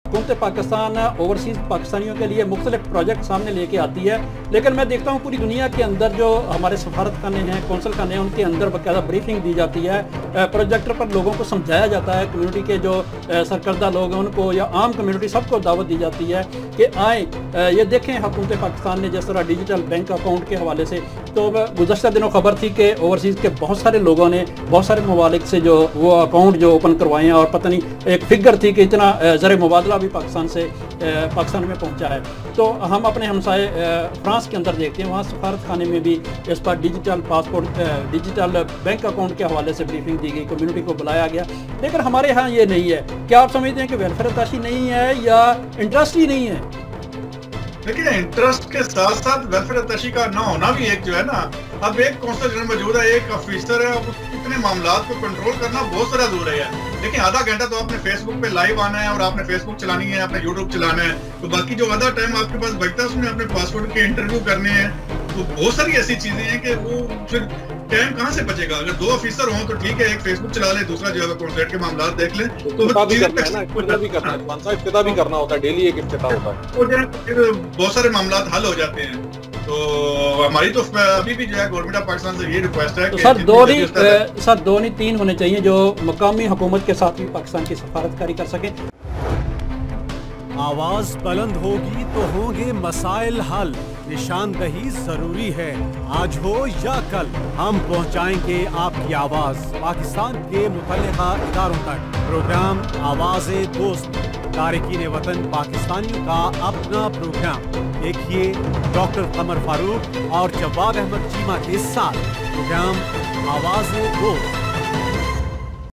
हुकूमत पाकिस्तान ओवरसीज़ पाकिस्तानियों के लिए मुख्तलिफ प्रोजेक्ट सामने लेके आती है, लेकिन मैं देखता हूँ पूरी दुनिया के अंदर जो हमारे सफारत खाने हैं, कौंसल खाने हैं, उनके अंदर बाकायदा ब्रीफिंग दी जाती है, प्रोजेक्टर पर लोगों को समझाया जाता है, कम्युनिटी के जो सरकर्दा लोग हैं उनको या आम कम्युनिटी सबको दावत दी जाती है कि आएँ ये देखें। हुकूमत पाकिस्तान ने जिस तरह डिजिटल बैंक अकाउंट के हवाले से, तो गुज़श्ता दिनों खबर थी कि ओवरसीज़ के बहुत सारे लोगों ने बहुत सारे ममालिक से जो वो अकाउंट जो ओपन करवाए हैं, और पता नहीं एक फिगर थी कि इतना ज़र मुबादला भी पाकिस्तान में पहुंचा है। तो हम अपने हमसाए फ्रांस के अंदर देखते हैं, वहाँ सफारत खाने में भी इस पर digital passport, digital bank account के हवाले से ब्रीफिंग दी गई, कम्युनिटी को बुलाया गया। लेकिन हमारे यहाँ ये नहीं है। क्या आप समझते हैं कि वेलफेयर अताशी नहीं है या इंटरेस्ट ही नहीं है? देखिए, इंटरेस्ट के साथ साथ वेलफेयर अताशी का ना होना भी एक जो है ना, अब एक कौंसल जनरल मौजूद है, एक ऑफिसर है, अब इतने मामलात को कंट्रोल करना बहुत सारा दूर है। देखिए, आधा घंटा तो आपने फेसबुक पे लाइव आना है और आपने फेसबुक चलानी है, आपने यूट्यूब चलाना है, तो बाकी जो आधा टाइम आपके पास बचता है उसमें अपने पासपोर्ट के इंटरव्यू करने हैं। तो बहुत सारी ऐसी चीजें हैं कि वो फिर टाइम कहाँ से बचेगा। अगर दो ऑफिसर हों तो ठीक है, एक फेसबुक चला ले, दूसरा जो है कॉन्सर्ट के मामला देख ले, तो इफ्तिताह भी करना है, इफ्तिताह भी करना होता है, डेली एक इफ्तिताह होता है, तो बहुत सारे मामला हल हो जाते हैं। तो हमारी तो अभी भी जो है गवर्नमेंट ऑफ पाकिस्तान से ये रिक्वेस्ट है कि सर दो नहीं तीन होने चाहिए जो मकामी हुकूमत के साथ भी पाकिस्तान की सफारतकारी कर सके। आवाज बुलंद होगी तो होंगे मसाइल हल। निशानदही जरूरी है, आज हो या कल हम पहुंचाएंगे आपकी आवाज पाकिस्तान के मुतल्लिका इदारों तक। प्रोग्राम आवाज़े दोस्त, तारिकीन वतन पाकिस्तानियों का अपना प्रोग्राम। देखिए डॉक्टर कमर फारूक और जवाद अहमद चीमा के साथ प्रोग्राम आवाज़े दोस्त।